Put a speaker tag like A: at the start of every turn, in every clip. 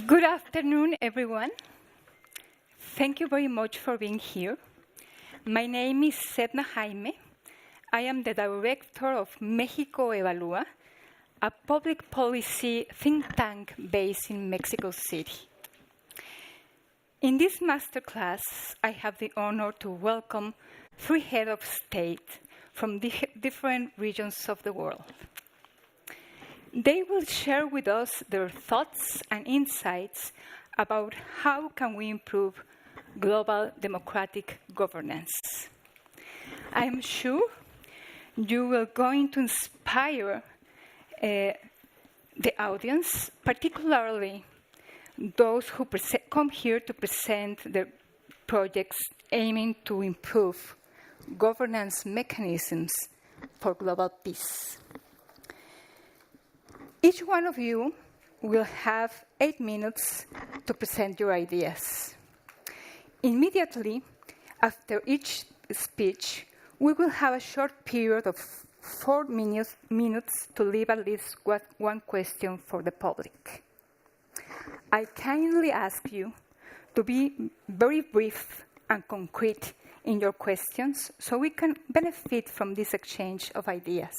A: Good afternoon, everyone. Thank you very much for being here. My name is Edna Jaime. I am the director of Mexico Evalúa, a public policy think tank based in Mexico City. In this masterclass, I have the honor to welcome 3 heads of state from different regions of the world. They will share with us their thoughts and insights about how can we improve global democratic governance. I'm sure you are going to inspire the audience, particularly those who come here to present their projects aiming to improve governance mechanisms for global peace. Each one of you will have 8 minutes to present your ideas. Immediately after each speech, we will have a short period of 4 minutes to leave at least one question for the public. I kindly ask you to be very brief and concrete in your questions so we can benefit from this exchange of ideas.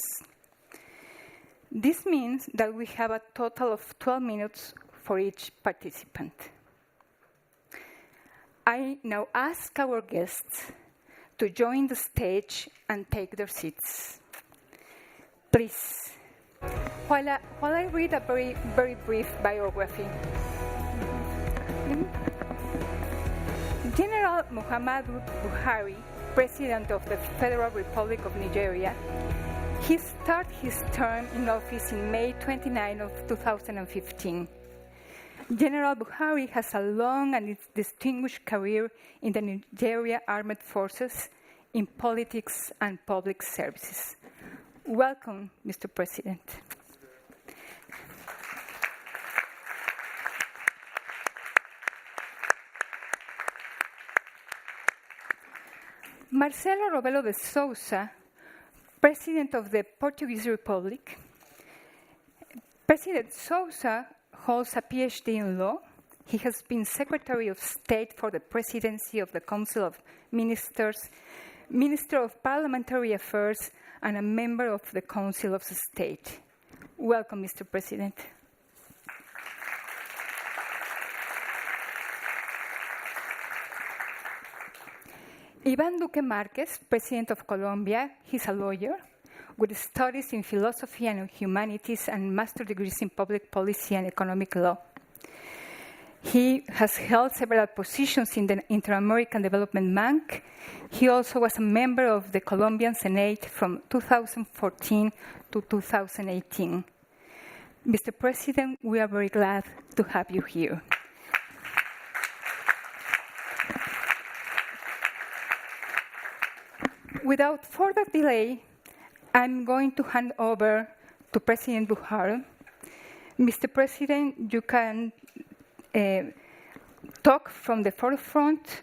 A: This means that we have a total of 12 minutes for each participant. I now ask our guests to join the stage and take their seats. Please, while I read a very, very brief biography. General Muhammadu Buhari, President of the Federal Republic of Nigeria, he started his term in office in May 29 of 2015. General Buhari has a long and distinguished career in the Nigeria Armed Forces, in politics and public services. Welcome, Mr. President. Marcelo Rebelo de Sousa, President of the Portuguese Republic. President Sousa holds a PhD in law. He has been Secretary of State for the Presidency of the Council of Ministers, Minister of Parliamentary Affairs, and a member of the Council of State. Welcome, Mr. President. Iván Duque Marquez, President of Colombia, he's a lawyer with studies in philosophy and humanities and master degrees in public policy and economic law. He has held several positions in the Inter-American Development Bank. He also was a member of the Colombian Senate from 2014 to 2018. Mr. President, we are very glad to have you here. Without further delay, I'm going to hand over to President Buhari. Mr. President, you can talk from the forefront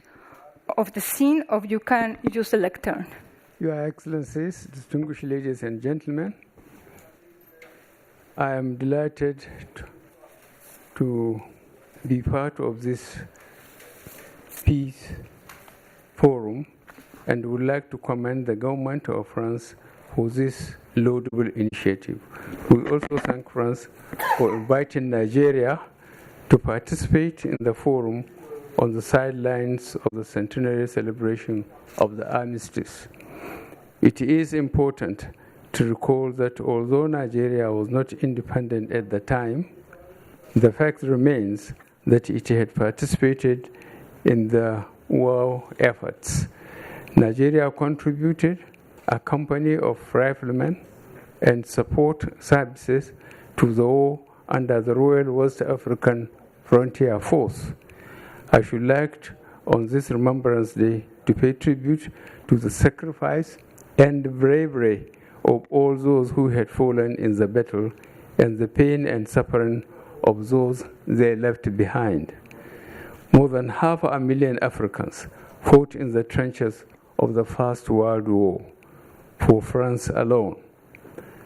A: of the scene, or you can use the lectern.
B: Your Excellencies, distinguished ladies and gentlemen, I am delighted to be part of this peace forum and would like to commend the government of France for this laudable initiative. We also thank France for inviting Nigeria to participate in the forum on the sidelines of the centenary celebration of the armistice. It is important to recall that although Nigeria was not independent at the time, the fact remains that it had participated in the war efforts. Nigeria contributed a company of riflemen and support services to the war under the Royal West African Frontier Force. I should like, on this Remembrance Day, to pay tribute to the sacrifice and bravery of all those who had fallen in the battle and the pain and suffering of those they left behind. More than 500,000 Africans fought in the trenches of the First World War for France alone.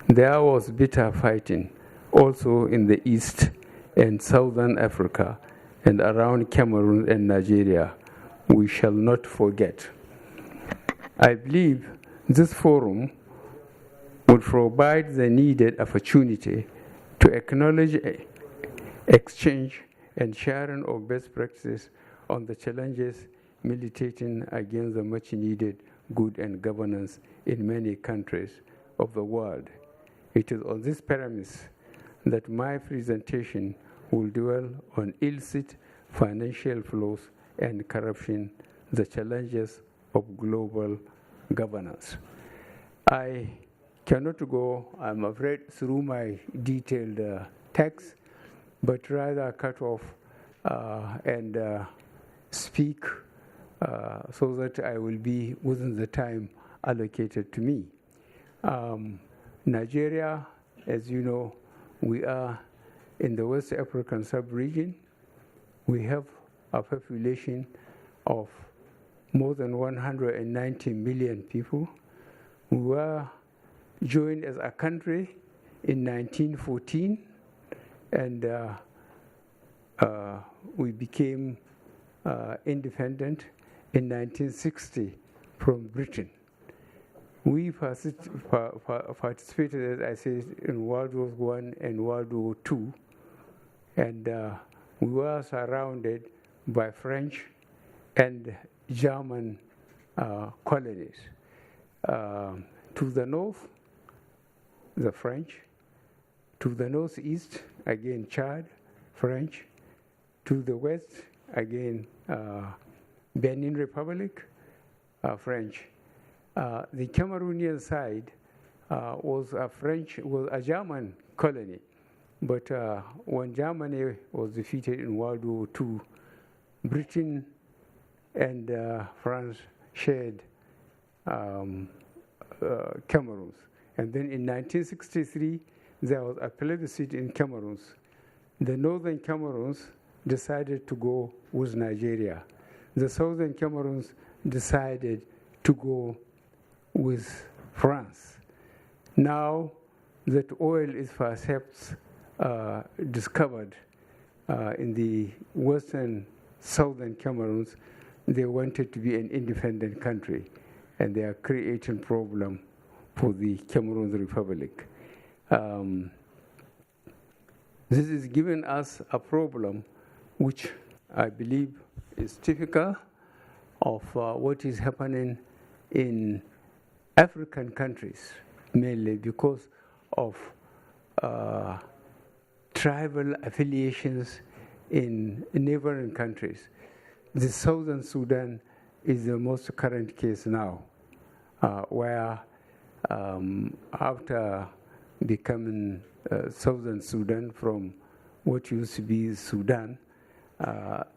B: There was bitter fighting also in the East and Southern Africa and around Cameroon and Nigeria, we shall not forget. I believe this forum would provide the needed opportunity to acknowledge, exchange, and sharing of best practices on the challenges militating against the much-needed good and governance in many countries of the world. It is on this premise that my presentation will dwell on illicit financial flows and corruption, the challenges of global governance. I cannot go, I'm afraid, through my detailed text, but rather cut off and speak so that I will be within the time allocated to me. Nigeria, as you know, we are in the West African sub-region. We have a population of more than 190 million people. We were joined as a country in 1914, and we became independent in 1960 from Britain. We participated, as I said, in World War I and World War II, and we were surrounded by French and German colonies. To the north, the French. To the northeast, again, Chad, French. To the west, again, Benin Republic, French. The Cameroonian side was a German colony, but when Germany was defeated in World War II, Britain and France shared Cameroon. And then in 1963, there was a plebiscite in Cameroon. The northern Cameroons decided to go with Nigeria. The southern Cameroons decided to go with France. Now that oil is perhaps discovered in the western southern Cameroons, they wanted to be an independent country, and they are creating problem for the Cameroon Republic. This is giving us a problem which I believe is typical of what is happening in African countries, mainly because of tribal affiliations in neighboring countries. The Southern Sudan is the most current case now, where after becoming Southern Sudan from what used to be Sudan,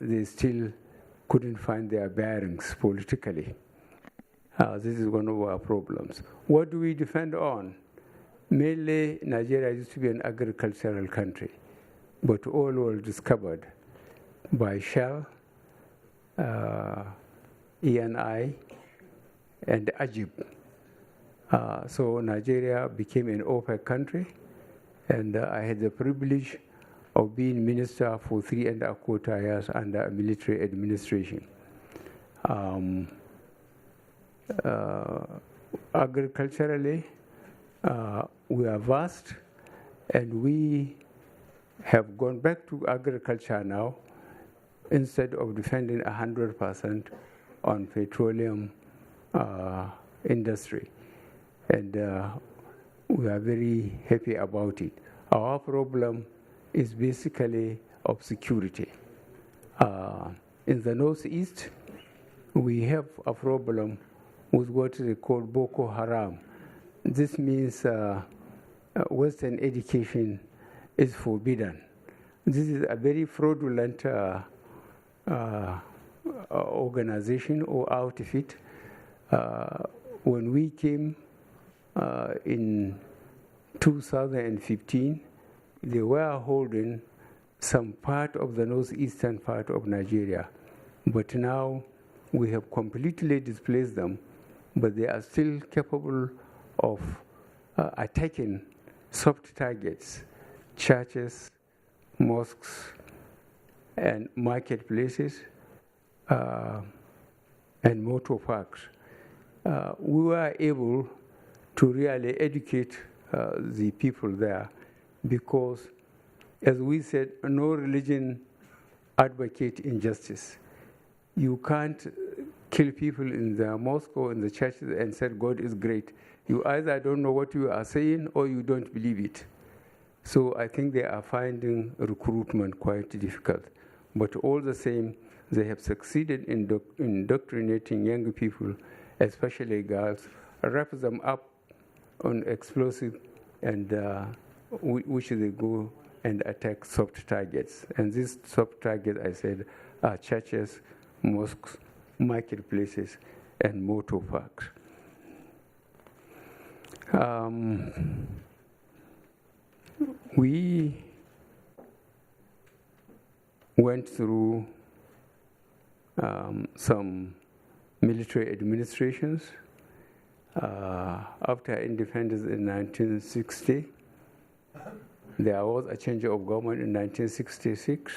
B: they still couldn't find their bearings politically. This is one of our problems. What do we depend on? Mainly, Nigeria used to be an agricultural country, but oil was discovered by Shell, ENI, and Egypt. So Nigeria became an OPEC country, and I had the privilege of being minister for 3.25 years under a military administration. Agriculturally, we are vast, and we have gone back to agriculture now instead of depending 100% on petroleum industry. And we are very happy about it. Our problem is basically of security. In the northeast, we have a problem with what they call Boko Haram. This means Western education is forbidden. This is a very fraudulent organization or outfit. When we came in 2015, they were holding some part of the northeastern part of Nigeria. But now we have completely displaced them, but they are still capable of attacking soft targets, churches, mosques, and marketplaces, and motor parks. We were able to really educate the people there because, as we said, no religion advocates injustice. You can't kill people in the mosque or in the churches and say God is great. You either don't know what you are saying or you don't believe it. So I think they are finding recruitment quite difficult. But all the same, they have succeeded in indoctrinating young people, especially girls, wrap them up on explosive and which they go and attack soft targets. And these soft targets, I said, are churches, mosques, marketplaces, and motor parks. We went through some military administrations. After independence in 1960, there was a change of government in 1966,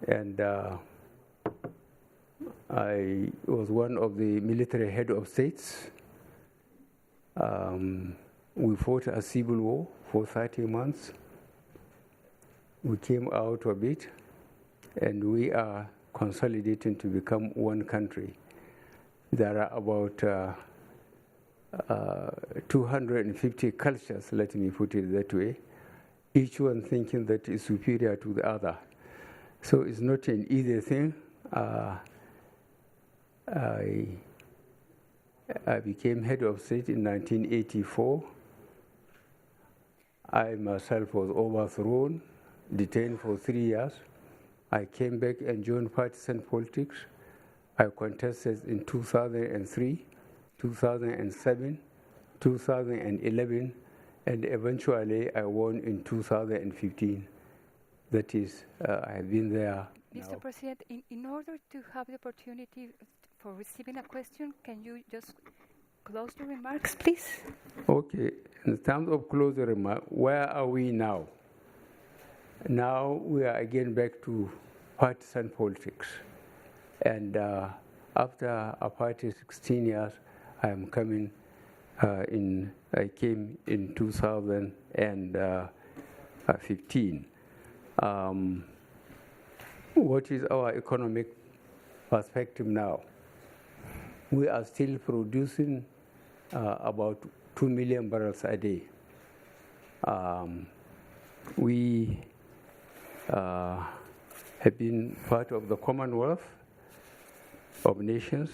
B: and I was one of the military head of states. We fought a civil war for 30 months. We came out of it, and we are consolidating to become one country. There are about 250 cultures, let me put it that way, each one thinking that is superior to the other. So it's not an easy thing. I became head of state in 1984. I myself was overthrown, detained for 3 years. I came back and joined partisan politics. I contested in 2003, 2007, 2011, and eventually I won in 2015. That is, I have been there.
A: Mr.
B: Now.
A: President, in order to have the opportunity for receiving a question, can you just close your remarks, please?
B: Okay, in terms of closing remarks, where are we now? Now we are again back to partisan politics. And after a party 16 years, I am coming I came in 2015. What is our economic perspective now? We are still producing about 2 million barrels a day. We have been part of the Commonwealth of Nations,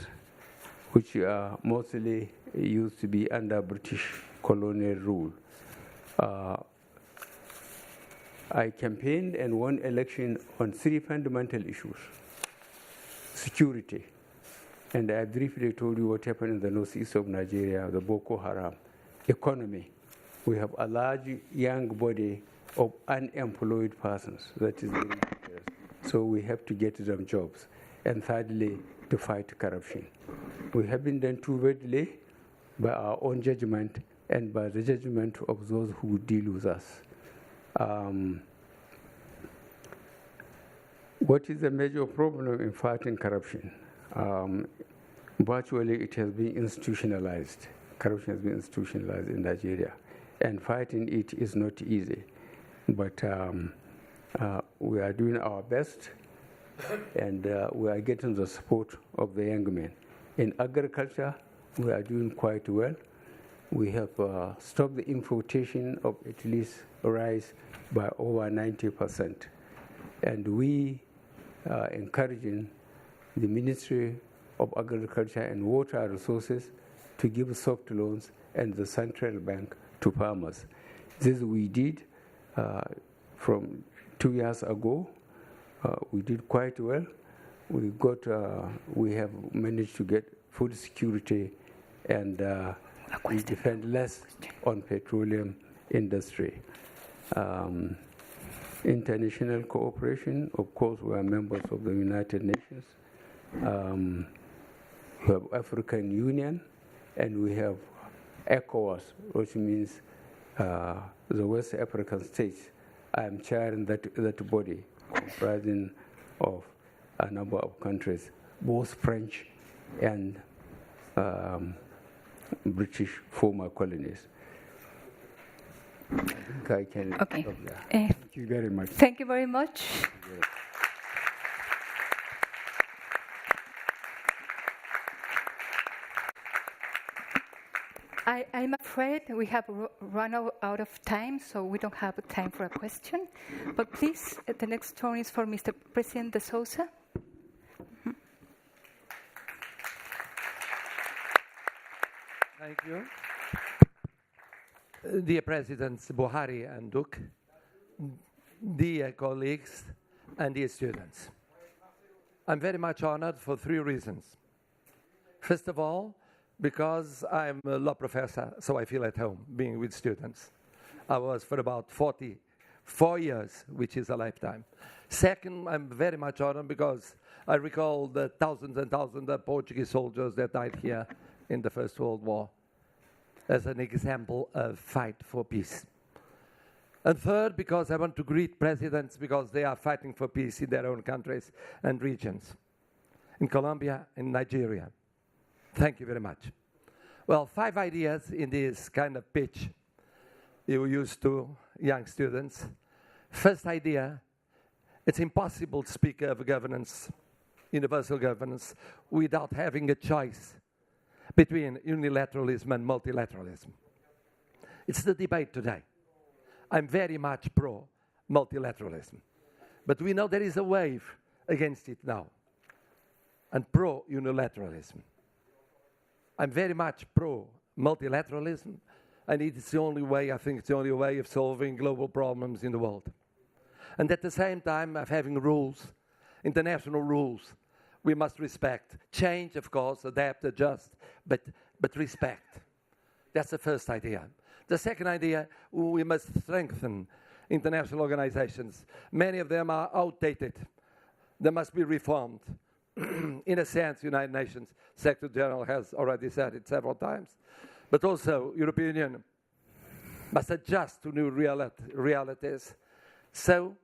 B: which mostly used to be under British colonial rule. I campaigned and won election on 3 fundamental issues: security, and I briefly told you what happened in the northeast of Nigeria, the Boko Haram. Economy, we have a large young body of unemployed persons. That is very dangerous. So we have to get them jobs. And thirdly, to fight corruption. We have been done too badly by our own judgment and by the judgment of those who deal with us. What is the major problem in fighting corruption? Virtually, it has been institutionalized. Corruption has been institutionalized in Nigeria, and fighting it is not easy. But we are doing our best, and we are getting the support of the young men. In agriculture, we are doing quite well. We have stopped the importation of at least rice by over 90%. And we are encouraging the Ministry of Agriculture and Water Resources to give soft loans and the central bank to farmers. This we did from 2 years ago. We did quite well. We have managed to get food security, and we depend less on petroleum industry. International cooperation, of course, we are members of the United Nations. We have African Union, and we have ECOWAS, which means the West African states. I am chairing that body comprising of a number of countries, both French and British former colonies. I think I can stop there. Thank you very much.
A: Thank you very much. I'm afraid we have run out of time, so we don't have time for a question. But please, the next turn is for Mr. President de Sousa.
C: Thank you. Dear Presidents Buhari and Duque, dear colleagues and dear students, I'm very much honored for 3 reasons. First of all, because I'm a law professor, so I feel at home being with students. I was for about 44 years, which is a lifetime. Second, I'm very much honored because I recall the thousands and thousands of Portuguese soldiers that died here in the First World War as an example of fight for peace. And third, because I want to greet presidents because they are fighting for peace in their own countries and regions, in Colombia and Nigeria. Thank you very much. Well, 5 ideas in this kind of pitch you used to young students. First idea, it's impossible to speak of governance, universal governance, without having a choice between unilateralism and multilateralism. It's the debate today. I'm very much pro-multilateralism. But we know there is a wave against it now, and pro-unilateralism. I'm very much pro-multilateralism, and it's the only way, I think it's the only way of solving global problems in the world. And at the same time of having rules, international rules, we must respect. Change, of course, adapt, adjust, but respect. That's the first idea. The second idea, we must strengthen international organizations. Many of them are outdated. They must be reformed. In a sense, United Nations Secretary General has already said it several times. But also, European Union must adjust to new realities. So,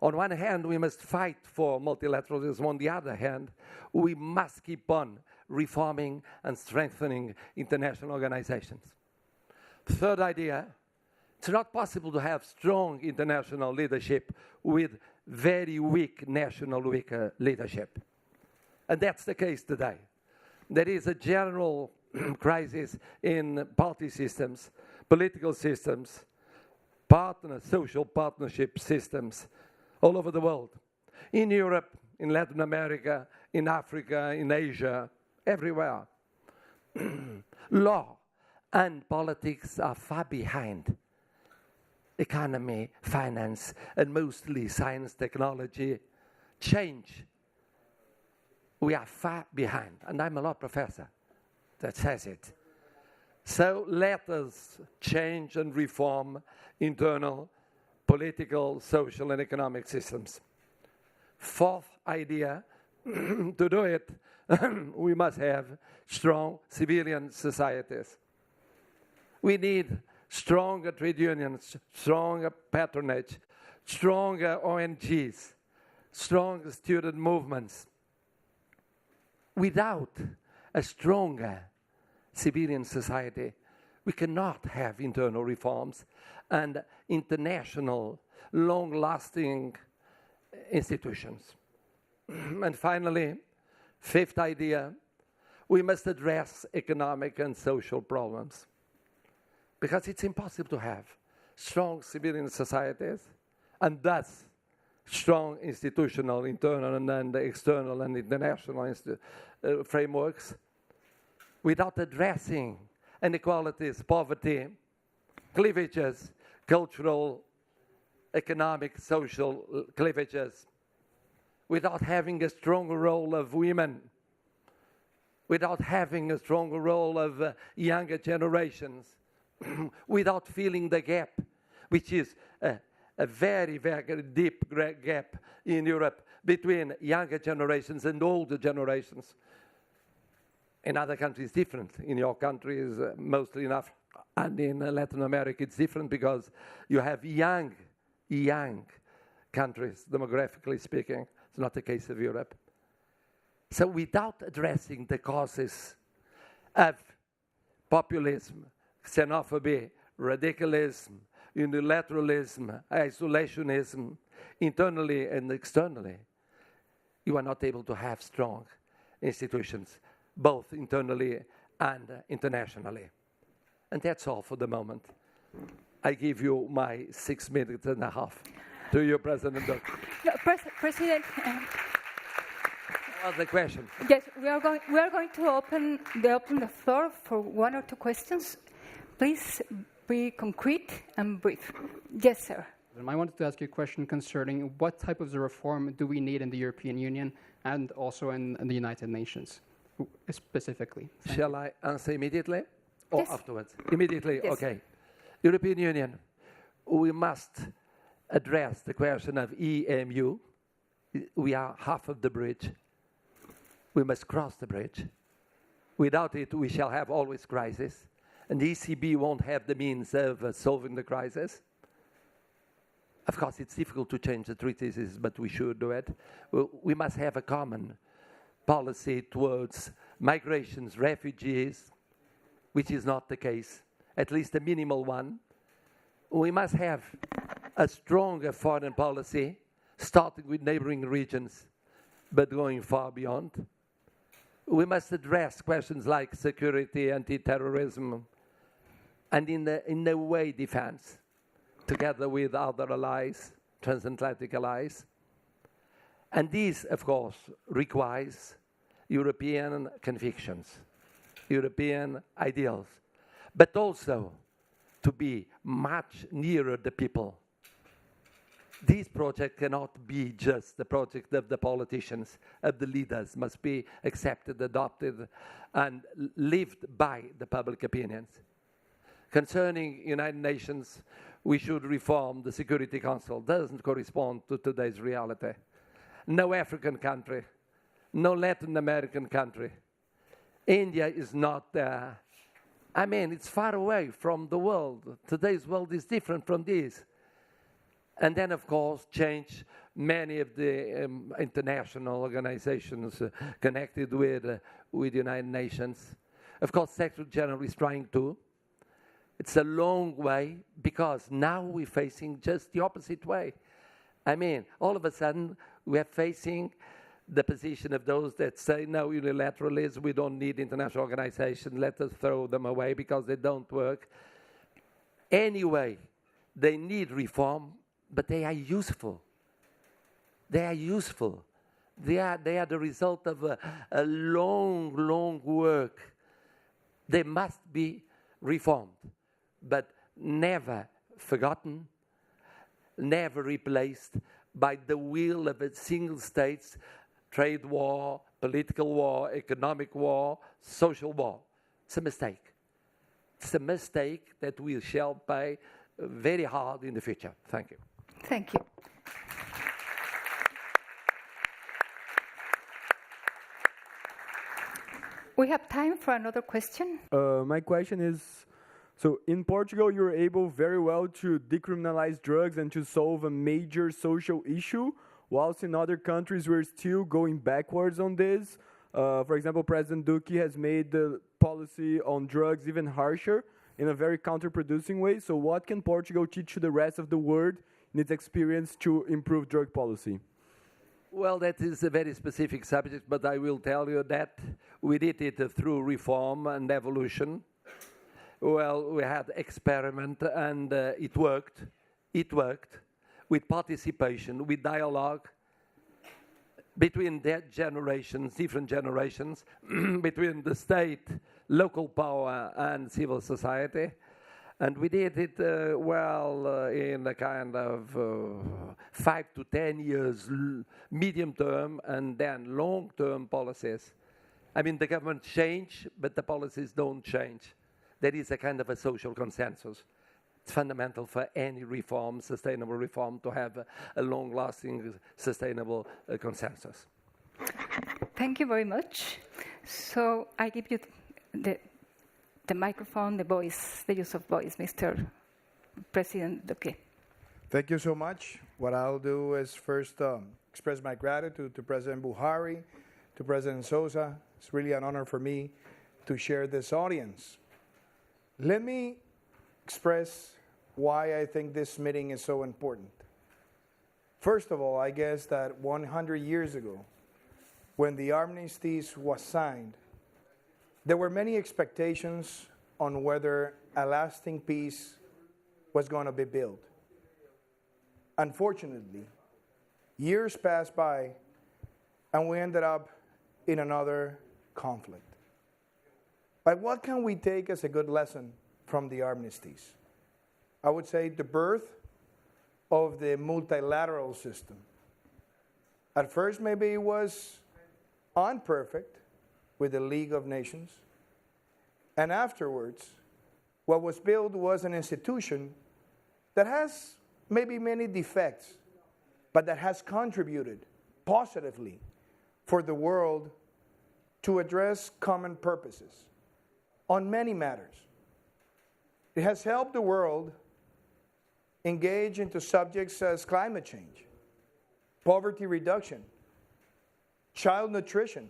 C: on one hand, we must fight for multilateralism. On the other hand, we must keep on reforming and strengthening international organizations. Third idea, it's not possible to have strong international leadership with very weak national leadership. And that's the case today. There is a general crisis in party systems, political systems, social partnership systems all over the world. In Europe, in Latin America, in Africa, in Asia, everywhere. Law and politics are far behind. Economy, finance, and mostly science, technology, change. We are far behind, and I'm a law professor that says it. So let us change and reform internal political, social, and economic systems. Fourth idea, to do it, we must have strong civilian societies. We need stronger trade unions, stronger patronage, stronger ONGs, stronger student movements. Without a stronger civilian society, we cannot have internal reforms and international, long-lasting institutions. And finally, fifth idea, we must address economic and social problems. Because it's impossible to have strong civilian societies and thus strong institutional, internal and external and international frameworks without addressing inequalities, poverty, cleavages, cultural, economic, social cleavages, without having a stronger role of women, without having a stronger role of younger generations, without filling the gap, which is a very, very deep gap in Europe between younger generations and older generations. In other countries, different. In your country, is mostly enough. And in Latin America, it's different because you have young countries, demographically speaking. It's not the case of Europe. So without addressing the causes of populism, xenophobia, radicalism, unilateralism, isolationism, internally and externally, you are not able to have strong institutions, both internally and internationally. And that's all for the moment. I give you my 6 minutes and a half to you, President Duque.
A: No, President.
C: What's the question?
A: Yes, we are going to open the floor for 1 or 2 questions. Please be concrete and brief. Yes, sir.
D: I wanted to ask you a question concerning what type of reform do we need in the European Union and also in the United Nations, specifically?
C: Shall I answer immediately or
A: Yes.
C: afterwards? Immediately,
A: Yes.
C: okay. European Union, we must address the question of EMU. We are half of the bridge. We must cross the bridge. Without it, we shall have always crisis. And the ECB won't have the means of solving the crisis. Of course, it's difficult to change the treaties, but we should do it. We must have a common policy towards migrations, refugees, which is not the case, at least a minimal one. We must have a stronger foreign policy, starting with neighboring regions, but going far beyond. We must address questions like security, anti-terrorism, and in a way defense, together with other allies, transatlantic allies. And this, of course, requires European convictions, European ideals, but also to be much nearer the people. This project cannot be just the project of the politicians, of the leaders, must be accepted, adopted, and lived by the public opinions. Concerning United Nations, we should reform the Security Council. Doesn't correspond to today's reality. No African country, no Latin American country. India is not there. I mean, it's far away from the world. Today's world is different from this. And then, of course, change many of the international organizations connected with the United Nations. Of course, Secretary General is trying to. It's a long way, because now we're facing just the opposite way. I mean, all of a sudden, we're facing the position of those that say, no, unilateralism, we don't need international organizations, let us throw them away because they don't work. Anyway, they need reform, but they are useful. They are useful. They are the result of a long, long work. They must be reformed, but never forgotten, never replaced by the will of a single state's trade war, political war, economic war, social war. It's a mistake. It's a mistake that we shall pay very hard in the future. Thank you.
A: Thank you. We have time for another question.
E: My question is, so in Portugal, you were able very well to decriminalize drugs and to solve a major social issue, whilst in other countries we're still going backwards on this. For example, President Duque has made the policy on drugs even harsher in a very counterproducing way. So what can Portugal teach to the rest of the world in its experience to improve drug policy?
C: Well, that is a very specific subject, but I will tell you that we did it through reform and evolution. Well, we had experiment, and it worked. It worked with participation, with dialogue between their generations, different generations, between the state, local power, and civil society. And we did it in a kind of 5 to 10 years medium term and then long term policies. I mean, the government changed, but the policies don't change. There is a kind of a social consensus. It's fundamental for any reform, sustainable reform, to have a long-lasting, sustainable consensus.
A: Thank you very much. So I give you the microphone, the voice, the use of voice, Mr. President Duque.
F: Thank you so much. What I'll do is first express my gratitude to President Buhari, to President Sousa. It's really an honor for me to share this audience. Let me express why I think this meeting is so important. First of all, I guess that 100 years ago, when the armistice was signed, there were many expectations on whether a lasting peace was going to be built. Unfortunately, years passed by and we ended up in another conflict. But what can we take as a good lesson from the armistice? I would say the birth of the multilateral system. At first, maybe it was imperfect with the League of Nations. And afterwards, what was built was an institution that has maybe many defects, but that has contributed positively for the world to address common purposes on many matters. It has helped the world engage into subjects as climate change, poverty reduction, child nutrition,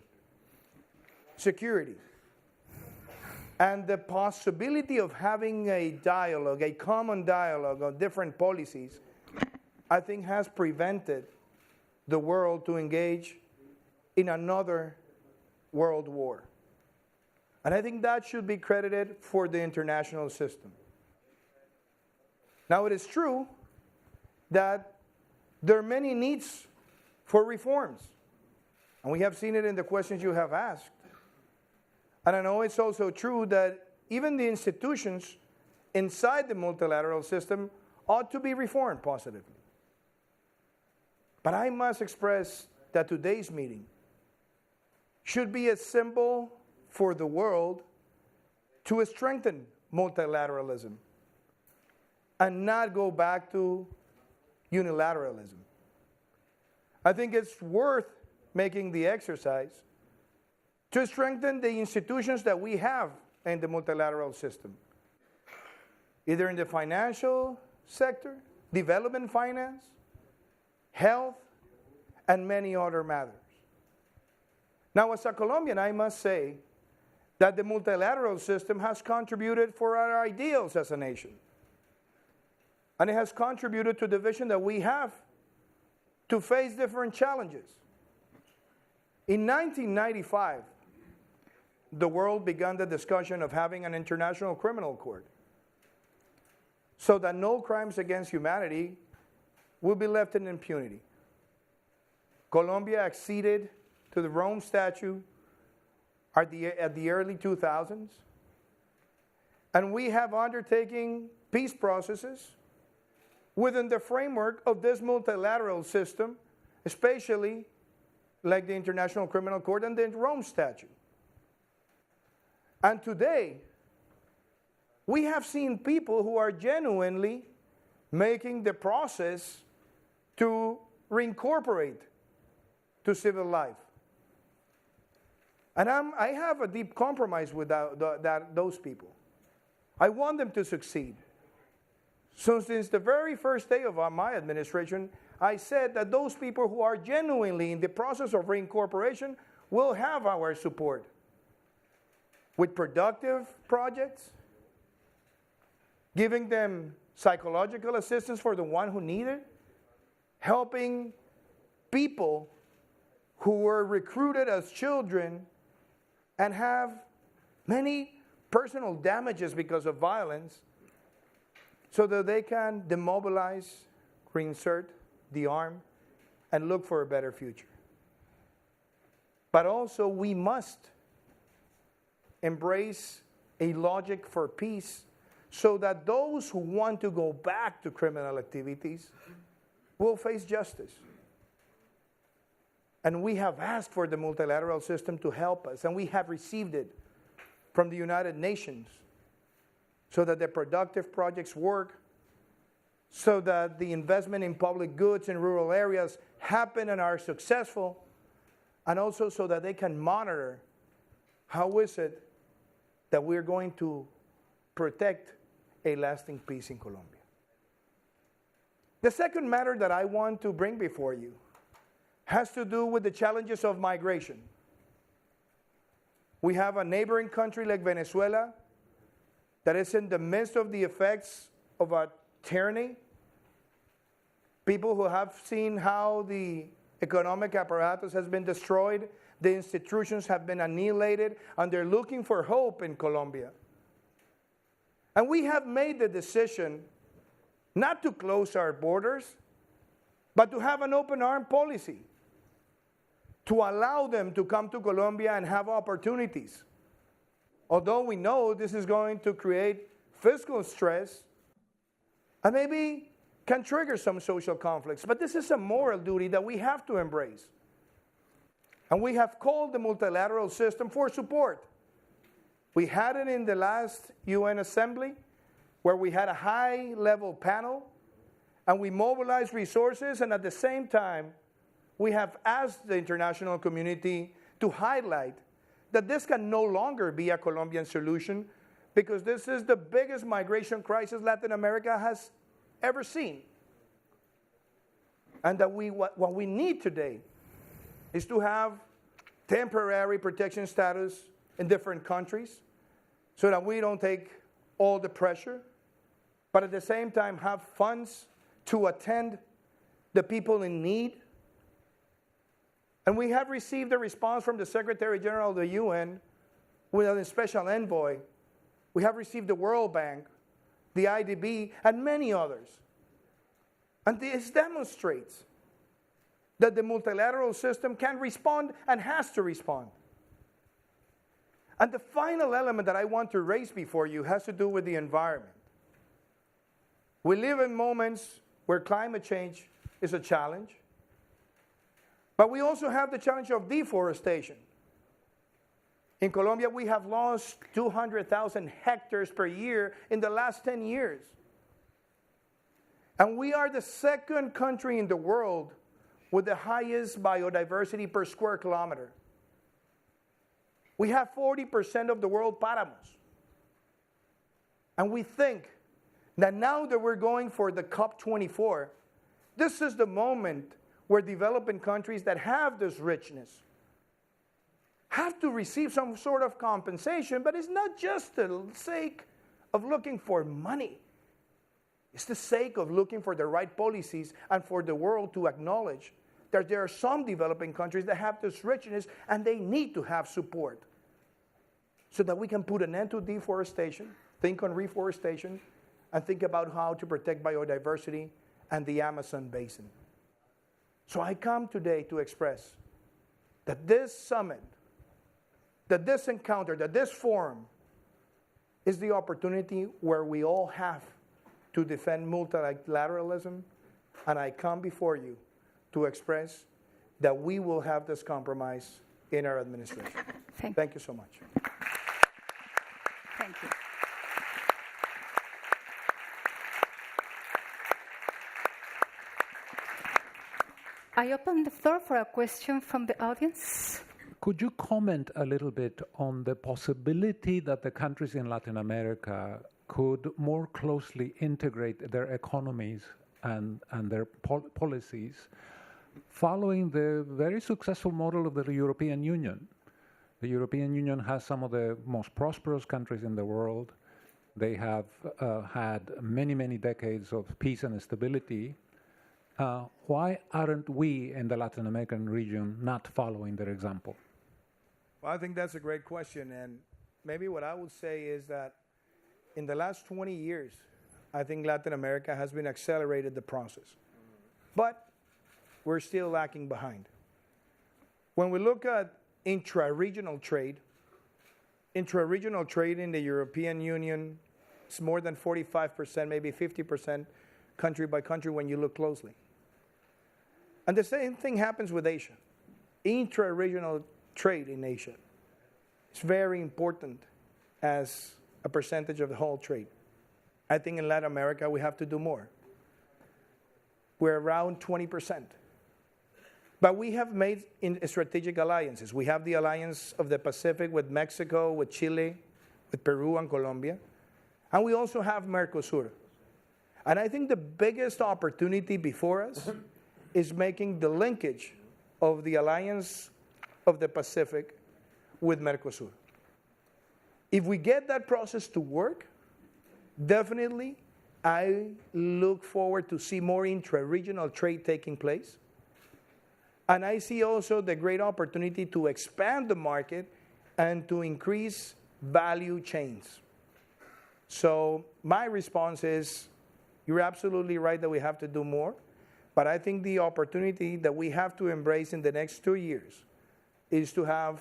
F: security, and the possibility of having a dialogue, a common dialogue on different policies, I think has prevented the world to engage in another world war. And I think that should be credited for the international system. Now, it is true that there are many needs for reforms. And we have seen it in the questions you have asked. And I know it's also true that even the institutions inside the multilateral system ought to be reformed positively. But I must express that today's meeting should be a symbol for the world to strengthen multilateralism and not go back to unilateralism. I think it's worth making the exercise to strengthen the institutions that we have in the multilateral system, either in the financial sector, development finance, health, and many other matters. Now, as a Colombian, I must say that the multilateral system has contributed for our ideals as a nation. And it has contributed to the vision that we have to face different challenges. In 1995, the world began the discussion of having an international criminal court so that no crimes against humanity will be left in impunity. Colombia acceded to the Rome Statute at the early 2000s, and we have undertaken peace processes within the framework of this multilateral system, especially like the International Criminal Court and the Rome Statute. And today, we have seen people who are genuinely making the process to reincorporate to civil life. And I have a deep compromise with those people. I want them to succeed. So since the very first day of my administration, I said that those people who are genuinely in the process of reincorporation will have our support with productive projects, giving them psychological assistance for the one who need it, helping people who were recruited as children and have many personal damages because of violence, so that they can demobilize, reinsert, dearm, and look for a better future. But also, we must embrace a logic for peace so that those who want to go back to criminal activities will face justice. And we have asked for the multilateral system to help us, and we have received it from the United Nations so that the productive projects work, so that the investment in public goods in rural areas happen and are successful, and also so that they can monitor how is it that we're going to protect a lasting peace in Colombia. The second matter that I want to bring before you has to do with the challenges of migration. We have a neighboring country like Venezuela that is in the midst of the effects of a tyranny. People who have seen how the economic apparatus has been destroyed, the institutions have been annihilated, and they're looking for hope in Colombia. And we have made the decision not to close our borders, but to have an open arm policy, to allow them to come to Colombia and have opportunities. Although we know this is going to create fiscal stress and maybe can trigger some social conflicts, but this is a moral duty that we have to embrace. And we have called the multilateral system for support. We had it in the last UN Assembly, where we had a high-level panel, and we mobilized resources, and at the same time, we have asked the international community to highlight that this can no longer be a Colombian solution, because this is the biggest migration crisis Latin America has ever seen. And that what we need today is to have temporary protection status in different countries so that we don't take all the pressure, but at the same time have funds to attend the people in need. And we have received a response from the Secretary General of the UN with a special envoy. We have received the World Bank, the IDB, and many others. And this demonstrates that the multilateral system can respond and has to respond. And the final element that I want to raise before you has to do with the environment. We live in moments where climate change is a challenge, but we also have the challenge of deforestation. In Colombia, we have lost 200,000 hectares per year in the last 10 years. And we are the second country in the world with the highest biodiversity per square kilometer. We have 40% of the world páramos. And we think that now that we're going for the COP24, this is the moment where developing countries that have this richness have to receive some sort of compensation, but it's not just the sake of looking for money. It's the sake of looking for the right policies and for the world to acknowledge that there are some developing countries that have this richness and they need to have support so that we can put an end to deforestation, think on reforestation, and think about how to protect biodiversity and the Amazon basin. So I come today to express that this summit, that this encounter, that this forum is the opportunity where we all have to defend multilateralism, and I come before you to express that we will have this compromise in our administration. Thank you so much.
A: Thank you. I open the floor for a question from the audience.
G: Could you comment a little bit on the possibility that the countries in Latin America could more closely integrate their economies and their policies following the very successful model of the European Union? The European Union has some of the most prosperous countries in the world. They have had many, many decades of peace and stability. Why aren't we in the Latin American region not following their example?
F: Well, I think that's a great question. And maybe what I would say is that in the last 20 years, I think Latin America has been accelerated the process. But we're still lacking behind. When we look at intra-regional trade in the European Union is more than 45%, maybe 50% country by country when you look closely. And the same thing happens with Asia. Intra-regional trade in Asia is very important as a percentage of the whole trade. I think in Latin America we have to do more. We're around 20%. But we have made strategic alliances. We have the alliance of the Pacific with Mexico, with Chile, with Peru and Colombia. And we also have Mercosur. And I think the biggest opportunity before us is making the linkage of the Alliance of the Pacific with Mercosur. If we get that process to work, definitely I look forward to see more intra-regional trade taking place. And I see also the great opportunity to expand the market and to increase value chains. So my response is, you're absolutely right that we have to do more, but I think the opportunity that we have to embrace in the next 2 years is to have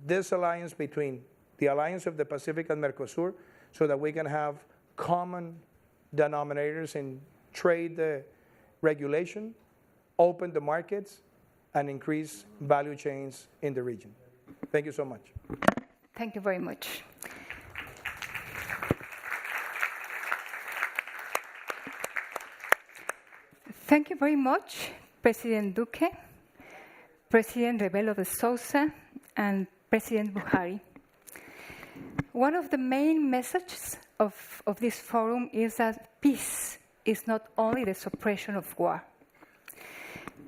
F: this alliance between the Alliance of the Pacific and Mercosur so that we can have common denominators in trade regulation, open the markets, and increase value chains in the region. Thank you so much.
A: Thank you very much. Thank you very much, President Duque, President Rebelo de Sousa, and President Buhari. One of the main messages of this forum is that peace is not only the suppression of war.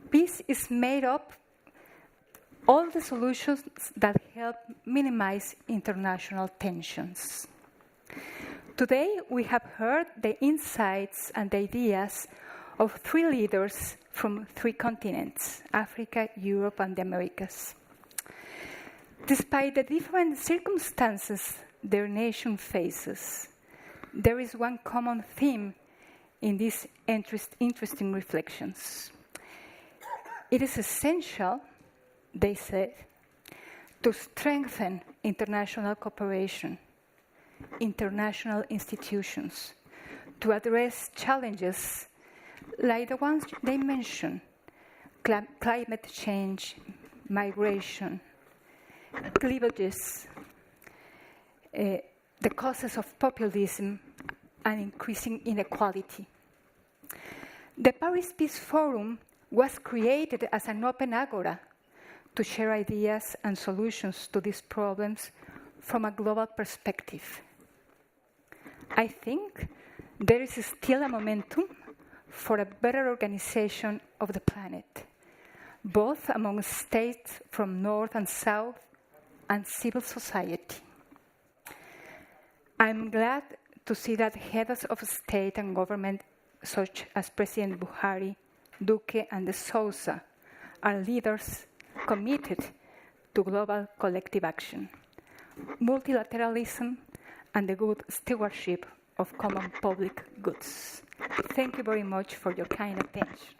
A: Peace is made up all the solutions that help minimize international tensions. Today, we have heard the insights and ideas of 3 leaders from 3 continents, Africa, Europe, and the Americas. Despite the different circumstances their nation faces, there is one common theme in these interesting reflections. It is essential, they said, to strengthen international cooperation, international institutions, to address challenges like the ones they mentioned, climate change, migration, cleavages, the causes of populism, and increasing inequality. The Paris Peace Forum was created as an open agora to share ideas and solutions to these problems from a global perspective. I think there is still a momentum for a better organization of the planet, both among states from north and south and civil society. I'm glad to see that heads of state and government, such as President Buhari, Duque, and the Sousa, are leaders committed to global collective action, multilateralism, and the good stewardship of common public goods. Thank you very much for your kind attention.